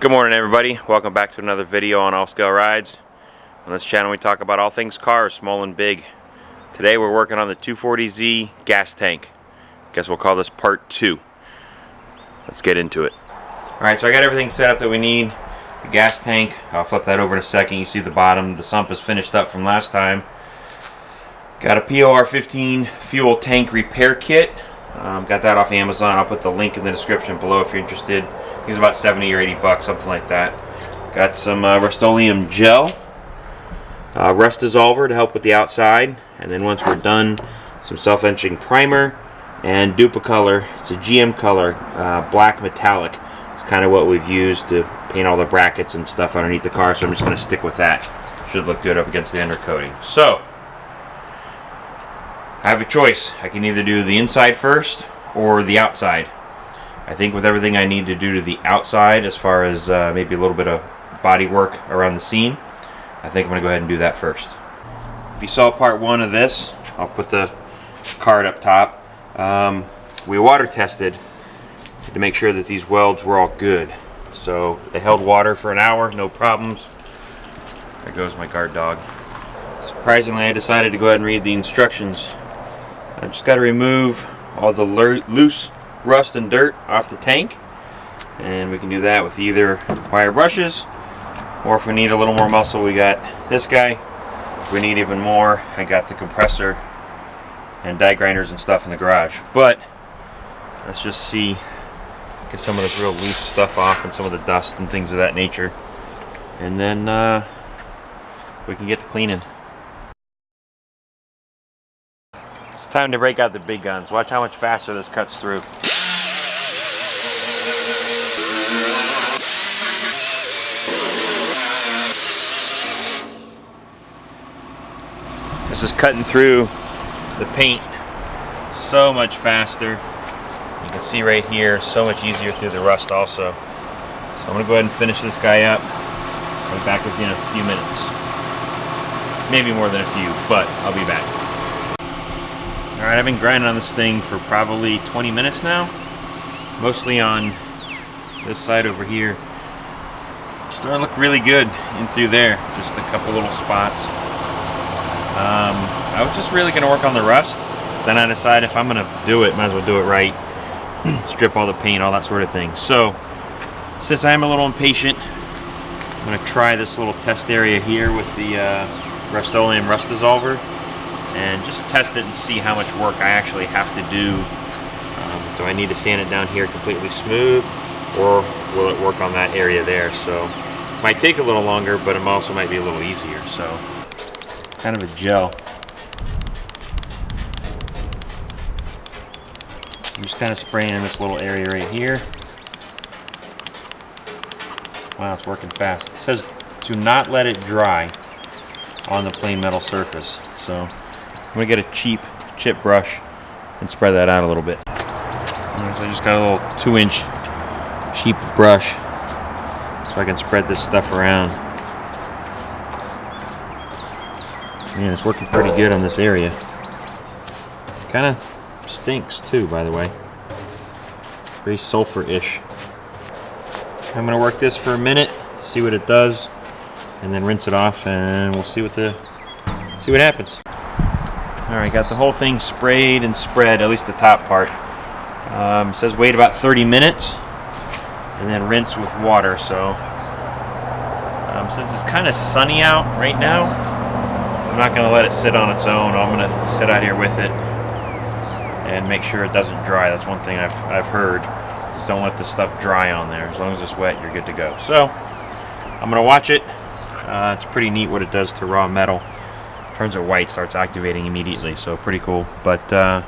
Good morning, everybody. Welcome back to another video on All Scale Rides. On this channel we talk about all things cars, small and big. Today we're working on the 240Z gas tank. Guess we'll call this part 2. Let's get into it. Alright, so I got everything set up that we need. The gas tank, I'll flip that over in a second. You see the bottom, the sump is finished up from last time. Got a POR15 fuel tank repair kit. Got that off Amazon. I'll put the link in the description below if you're interested. It's about 70 or 80 bucks, something like that. Got some Rust-Oleum gel, rust dissolver to help with the outside, and then once we're done, some self-etching primer and Duplicolor. It's a GM color, black metallic. It's kind of what we've used to paint all the brackets and stuff underneath the car, so I'm just going to stick with that. Should look good up against the undercoating. So, I have a choice. I can either do the inside first or the outside. I think with everything I need to do to the outside, as far as maybe a little bit of body work around the seam, I think I'm going to go ahead and do that first. If you saw part 1 of this, I'll put the card up top. We water tested to make sure that these welds were all good. So they held water for an hour, no problems. There goes my guard dog. Surprisingly, I decided to go ahead and read the instructions. I just got to remove all the loose rust and dirt off the tank, and we can do that with either wire brushes, or if we need a little more muscle, we got this guy. If we need even more, I got the compressor and die grinders and stuff in the garage. But let's just see, get some of this real loose stuff off and some of the dust and things of that nature, and then we can get to cleaning. It's time to break out the big guns. Watch how much faster this cuts through. This is cutting through the paint so much faster. You can see right here, so much easier through the rust also. So I'm going to go ahead and finish this guy up. I'll be back with you in a few minutes. Maybe more than a few, but I'll be back. Alright, I've been grinding on this thing for probably 20 minutes now. Mostly on this side over here. It's starting to look really good in through there. Just a couple little spots. I was just really going to work on the rust. Then I decided if I'm going to do it, might as well do it right. Strip all the paint, all that sort of thing. So, since I am a little impatient, I'm going to try this little test area here with the Rust-Oleum rust dissolver, and just test it and see how much work I actually have to do. Do I need to sand it down here completely smooth, or will it work on that area there? So, it might take a little longer, but it also might be a little easier. So, kind of a gel. I'm just kind of spraying in this little area right here. Wow, it's working fast. It says to not let it dry on the plain metal surface. So I'm going to get a cheap chip brush and spread that out a little bit. So I just got a little 2-inch cheap brush so I can spread this stuff around. Man, it's working pretty good on this area. Kind of stinks too, by the way. Very sulfur-ish. I'm going to work this for a minute, see what it does, and then rinse it off, and we'll see what happens. Alright, got the whole thing sprayed and spread, at least the top part. It says wait about 30 minutes, and then rinse with water. So, since it's kind of sunny out right now, I'm not going to let it sit on its own. I'm going to sit out here with it and make sure it doesn't dry. That's one thing I've heard, is don't let the stuff dry on there. As long as it's wet, you're good to go. So, I'm going to watch it. It's pretty neat what it does to raw metal. Turns it white, starts activating immediately, so pretty cool. But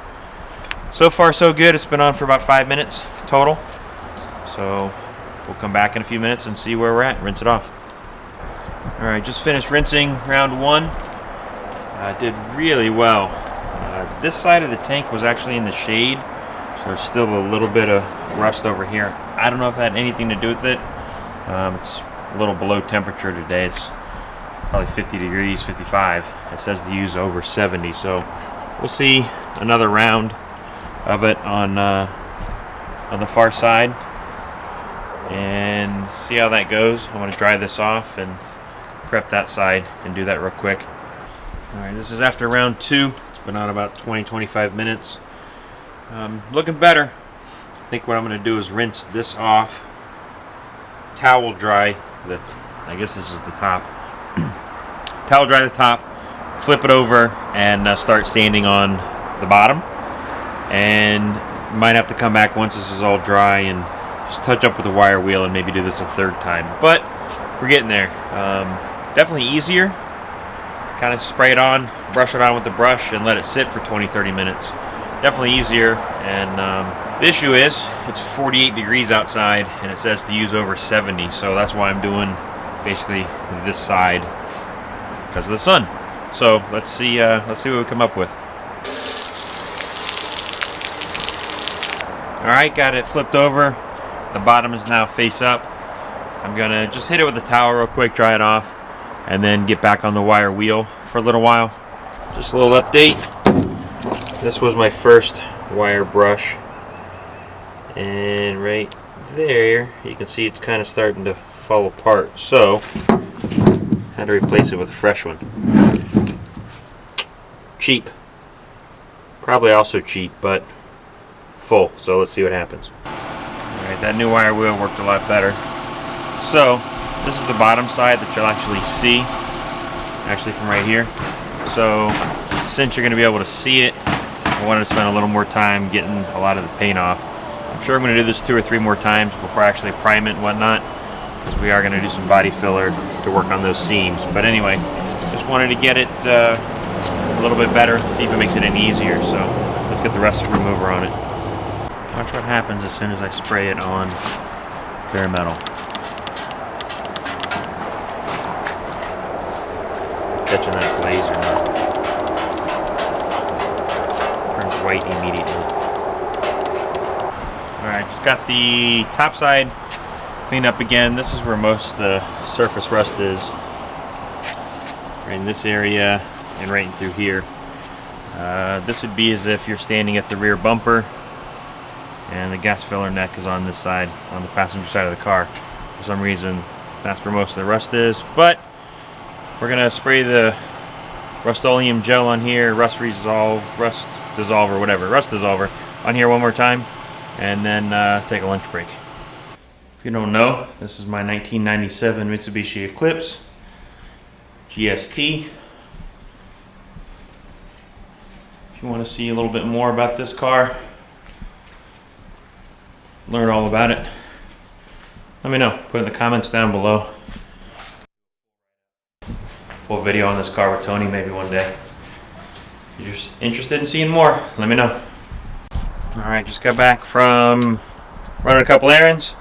so far so good. It's been on for about 5 minutes total. So we'll come back in a few minutes and see where we're at. Rinse it off. Alright, just finished rinsing round 1. Did really well. This side of the tank was actually in the shade, so there's still a little bit of rust over here. I don't know if that had anything to do with it. It's a little below temperature today. It's probably 50 degrees, 55. It says to use over 70, so we'll see another round of it on the far side, and see how that goes. I want to dry this off and prep that side and do that real quick. Alright, this is after round 2. It's been on about 20-25 minutes. Looking better. I think what I'm going to do is rinse this off, towel dry I guess this is the top. Towel dry the top, flip it over, and start sanding on the bottom. And might have to come back once this is all dry and just touch up with the wire wheel and maybe do this a third time. But we're getting there. Definitely easier. Kind of spray it on, brush it on with the brush, and let it sit for 20-30 minutes. Definitely easier. And the issue is it's 48 degrees outside and it says to use over 70, so that's why I'm doing basically this side because of the sun. So let's see what we come up with. Alright, got it flipped over. The bottom is now face up. I'm gonna just hit it with the towel real quick, dry it off, and then get back on the wire wheel for a little while. Just a little update. This was my first wire brush, and right there you can see it's kind of starting to fall apart, so I had to replace it with a fresh one. Cheap, probably also cheap, but full, so let's see what happens. Alright, that new wire wheel worked a lot better. So this is the bottom side that you'll actually see from right here. So since you're going to be able to see it, I wanted to spend a little more time getting a lot of the paint off. I'm sure I'm going to do this 2 or 3 more times before I actually prime it and whatnot, because we are going to do some body filler to work on those seams. But anyway, just wanted to get it a little bit better, see if it makes it any easier. So let's get the rust remover on it. Watch what happens as soon as I spray it on bare metal. Catching that glaze or not. Turns white immediately. Alright, just got the top side cleaned up again. This is where most of the surface rust is. Right in this area and right in through here. This would be as if you're standing at the rear bumper and the gas filler neck is on this side, on the passenger side of the car. For some reason, that's where most of the rust is. But we're gonna spray the Rust-Oleum gel on here, rust dissolver on here one more time, and then take a lunch break. If you don't know, this is my 1997 Mitsubishi Eclipse GST. If you want to see a little bit more about this car, learn all about it, let me know. Put it in the comments down below. Full video on this car with Tony maybe one day. If you're just interested in seeing more, let me know. Alright, just got back from running a couple errands.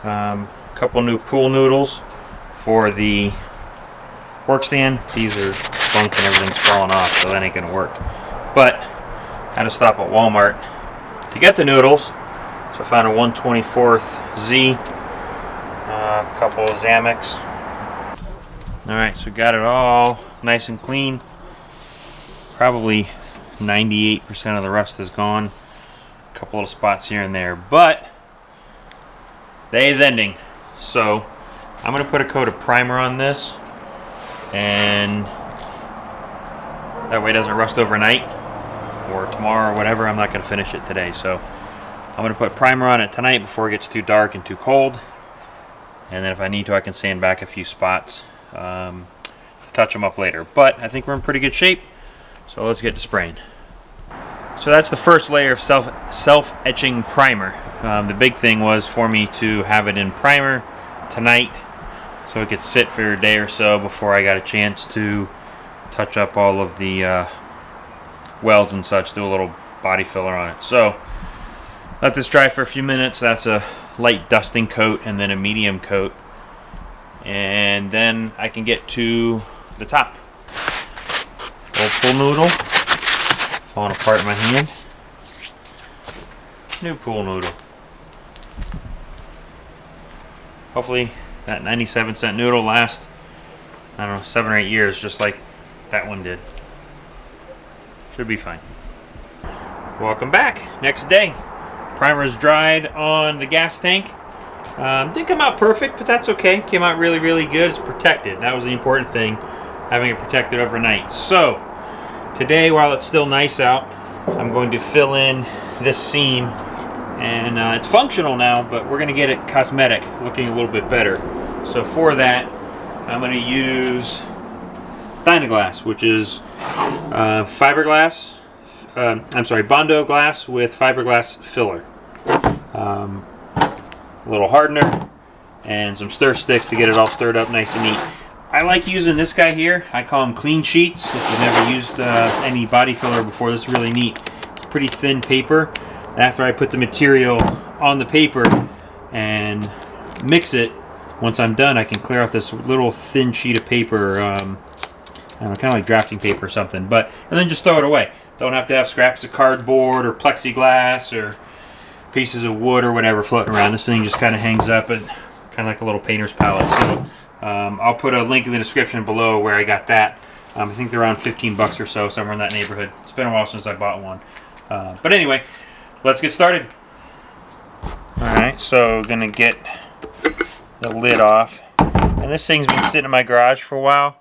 Couple new pool noodles for the work stand. These are bunk and everything's falling off, so that ain't gonna work. But had to stop at Walmart to get the noodles. So I found a 1/24 Z, a couple of Zamex. Alright, so got it all nice and clean. Probably 98% of the rust is gone. A couple little spots here and there, but the day is ending. So I'm going to put a coat of primer on this, and that way it doesn't rust overnight or tomorrow or whatever. I'm not going to finish it today, so I'm going to put primer on it tonight before it gets too dark and too cold, and then if I need to I can sand back a few spots to touch them up later. But I think we're in pretty good shape, so let's get to spraying. So that's the first layer of self-etching primer. The big thing was for me to have it in primer tonight so it could sit for a day or so before I got a chance to touch up all of the welds and such, do a little body filler on it. So let this dry for a few minutes. That's a light dusting coat and then a medium coat, and then I can get to the top. Old pool noodle falling apart in my hand. New pool noodle. Hopefully that 97-cent noodle lasts, I don't know, 7 or 8 years, just like that one did. Should be fine. Welcome back. Next day. Primer is dried on the gas tank. Didn't come out perfect, but that's okay. Came out really, really good. It's protected. That was the important thing, having it protected overnight. So today, while it's still nice out, I'm going to fill in this seam, and it's functional now, but we're going to get it cosmetic, looking a little bit better. So for that, I'm going to use Dynaglass, which is fiberglass. Bondo glass with fiberglass filler. A little hardener and some stir sticks to get it all stirred up nice and neat. I like using this guy here. I call them clean sheets. If you've never used any body filler before, this is really neat. It's pretty thin paper. After I put the material on the paper and mix it, once I'm done, I can clear off this little thin sheet of paper, I don't know, kind of like drafting paper or something, and then just throw it away. Don't have to have scraps of cardboard or plexiglass or pieces of wood or whatever floating around. This thing just kind of hangs up and kind of like a little painter's palette. So I'll put a link in the description below where I got that. I think they're around 15 bucks or so, somewhere in that neighborhood. It's been a while since I bought one. But anyway, let's get started. Alright, so gonna get the lid off. And this thing's been sitting in my garage for a while.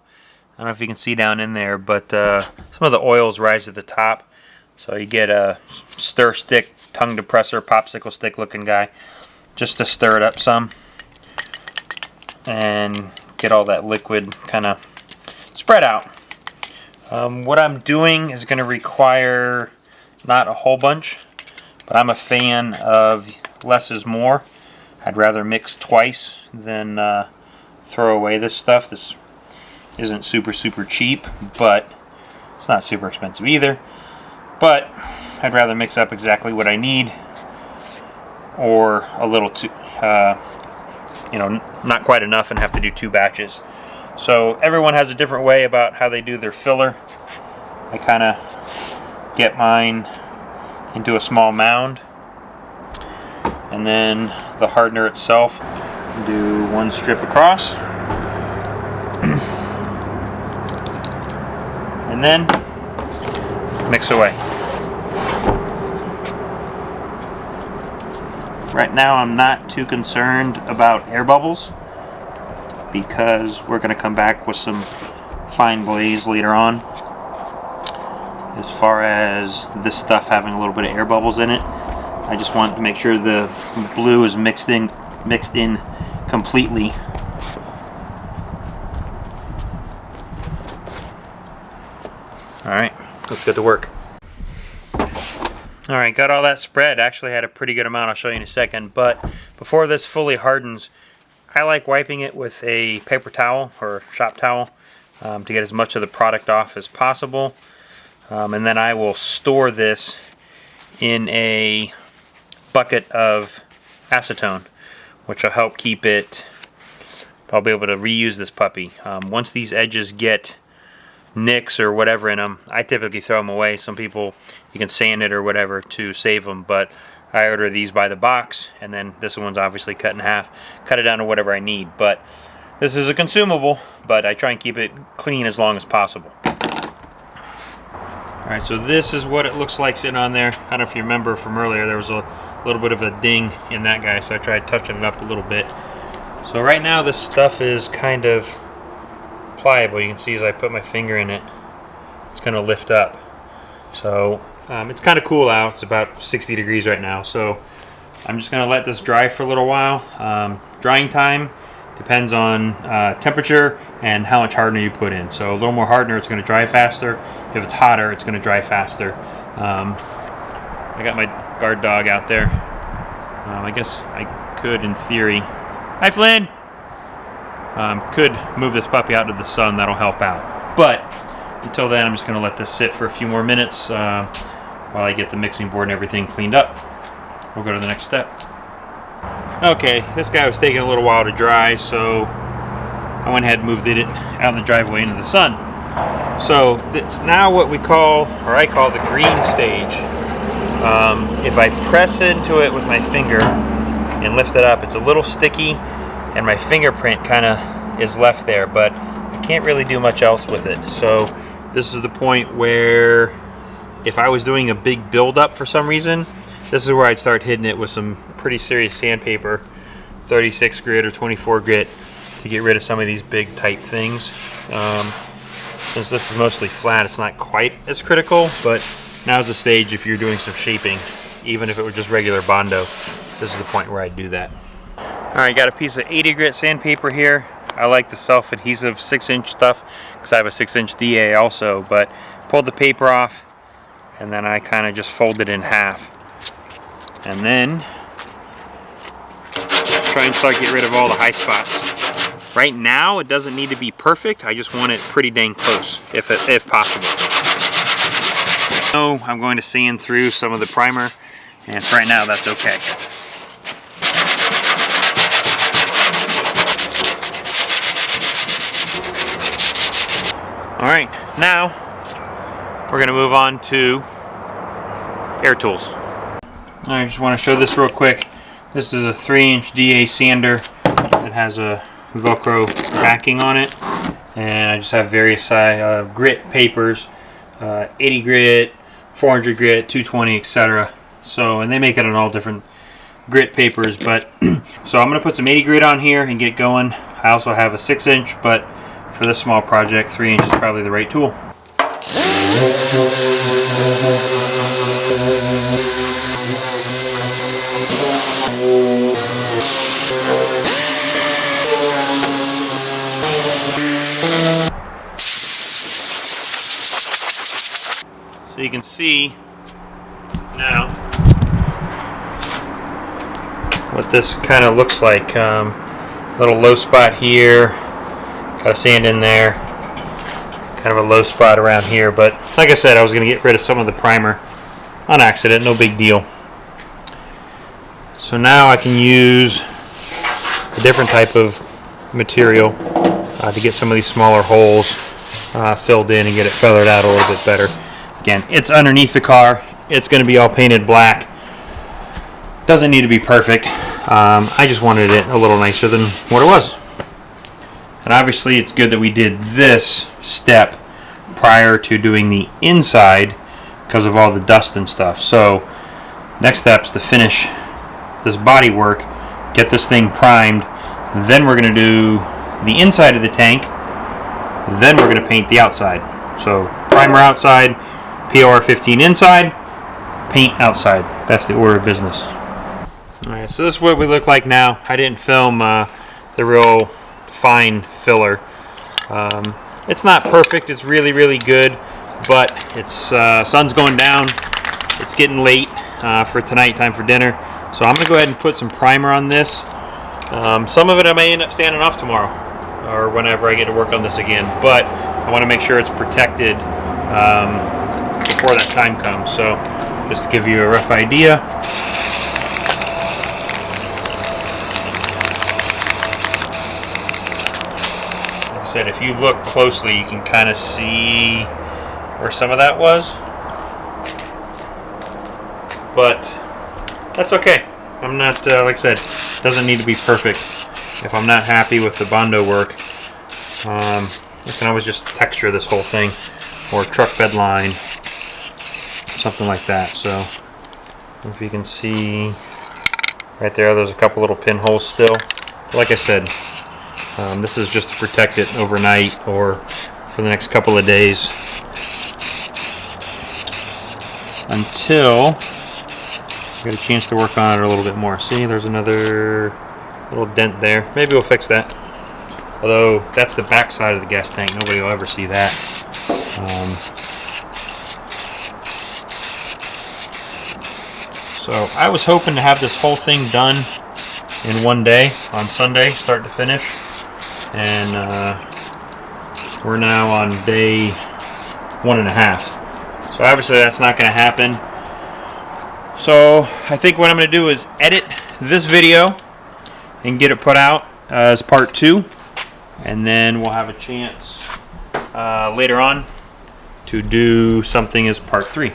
I don't know if you can see down in there, but some of the oils rise at the top. So you get a stir stick, tongue depressor, popsicle stick looking guy, just to stir it up some and get all that liquid kind of spread out. What I'm doing is going to require not a whole bunch, but I'm a fan of less is more. I'd rather mix twice than throw away this stuff. This isn't super cheap, but it's not super expensive either. But I'd rather mix up exactly what I need, or a little too, not quite enough and have to do 2 batches. So everyone has a different way about how they do their filler. I kind of get mine into a small mound, and then the hardener itself, do 1 strip across, and then mix away. Right now I'm not too concerned about air bubbles because we're going to come back with some fine glaze later on. As far as this stuff having a little bit of air bubbles in it, I just want to make sure the blue is mixed in completely. Alright, let's get to work. Alright, got all that spread. Actually had a pretty good amount, I'll show you in a second, but before this fully hardens, I like wiping it with a paper towel or shop towel to get as much of the product off as possible. And then I will store this in a bucket of acetone, which will help keep it, I'll be able to reuse this puppy. Once these edges get nicks or whatever in them, I typically throw them away. Some people, you can sand it or whatever to save them, but I order these by the box, and then this one's obviously cut in half, cut it down to whatever I need. But this is a consumable, but I try and keep it clean as long as possible. Alright, so this is what it looks like sitting on there. I don't know if you remember from earlier, there was a little bit of a ding in that guy, so I tried touching it up a little bit. So right now this stuff is kind of pliable. You can see as I put my finger in it, it's going to lift up. So it's kind of cool out. It's about 60 degrees right now, so I'm just going to let this dry for a little while. Drying time depends on temperature and how much hardener you put in. So a little more hardener, it's going to dry faster. If it's hotter, it's going to dry faster. I got my guard dog out there. I guess I could, in theory. Hi, Flynn! Could move this puppy out to the sun. That'll help out. But until then, I'm just going to let this sit for a few more minutes while I get the mixing board and everything cleaned up. We'll go to the next step. Okay, this guy was taking a little while to dry, so I went ahead and moved it out in the driveway into the sun. So it's now what we call, or I call, the green stage. If I press into it with my finger and lift it up, it's a little sticky, and my fingerprint kind of is left there, but I can't really do much else with it. So this is the point where if I was doing a big build-up for some reason, this is where I'd start hitting it with some pretty serious sandpaper 36 grit or 24 grit to get rid of some of these big type things. Since this is mostly flat, it's not quite as critical, but now's the stage if you're doing some shaping. Even if it were just regular Bondo, this is the point where I do that. Alright, got a piece of 80 grit sandpaper here. I like the self-adhesive 6-inch stuff because I have a 6-inch DA also, but pulled the paper off and then I kind of just fold it in half. And then try and start get rid of all the high spots. Right now it doesn't need to be perfect, I just want it pretty dang close if possible. So I'm going to sand through some of the primer, and for right now that's okay. Alright, now we're going to move on to air tools. I just want to show this real quick. This is a 3-inch DA sander that has a Velcro backing on it, and I just have various grit papers, 80 grit, 400 grit, 220, etc. So, and they make it on all different grit papers, but so I'm going to put some 80 grit on here and get going. I also have a 6-inch, but for this small project, 3-inch is probably the right tool. So you can see now what this kind of looks like. Little low spot here, got a sand in there, kind of a low spot around here, but like I said, I was going to get rid of some of the primer on accident, no big deal. So now I can use a different type of material to get some of these smaller holes filled in and get it feathered out a little bit better. Again, it's underneath the car, it's going to be all painted black, doesn't need to be perfect. I just wanted it a little nicer than what it was. And obviously it's good that we did this step prior to doing the inside because of all the dust and stuff. So next step's to finish this body work, get this thing primed, then we're going to do the inside of the tank, then we're going to paint the outside. So primer outside, POR 15 inside, paint outside. That's the order of business. Alright, so this is what we look like now. I didn't film the real fine filler. It's not perfect, it's really, really good, but it's sun's going down, it's getting late for tonight, time for dinner. So I'm going to go ahead and put some primer on this. Some of it I may end up sanding off tomorrow or whenever I get to work on this again, but I want to make sure it's protected before that time comes. So just to give you a rough idea, like I said, if you look closely you can kind of see where some of that was, but that's okay. I'm not, like I said, doesn't need to be perfect. If I'm not happy with the Bondo work, I can always just texture this whole thing, or truck bed line, something like that. So if you can see right there's a couple little pinholes still. Like I said, this is just to protect it overnight or for the next couple of days until get a chance to work on it a little bit more. See, there's another little dent there. Maybe we'll fix that. Although that's the back side of the gas tank. Nobody will ever see that. So I was hoping to have this whole thing done in one day on Sunday, start to finish. And we're now on day 1.5. So obviously that's not going to happen. So I think what I'm going to do is edit this video and get it put out as part 2, and then we'll have a chance later on to do something as part 3.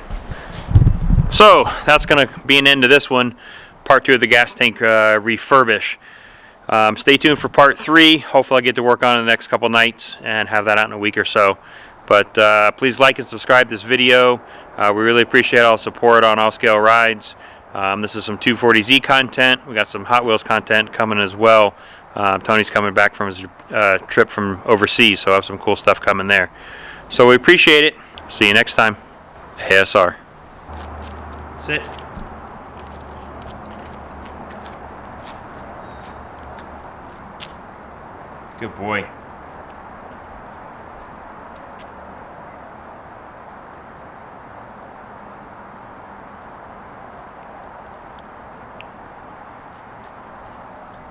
So that's going to be an end to this one, part 2 of the gas tank refurbish. Stay tuned for part 3. Hopefully I'll get to work on it in the next couple nights and have that out in a week or so. But please like and subscribe this video. We really appreciate all the support on All Scale Rides. This is some 240Z content. We got some Hot Wheels content coming as well. Tony's coming back from his trip from overseas, so I have some cool stuff coming there. So we appreciate it. See you next time. ASR. Sit. Good boy.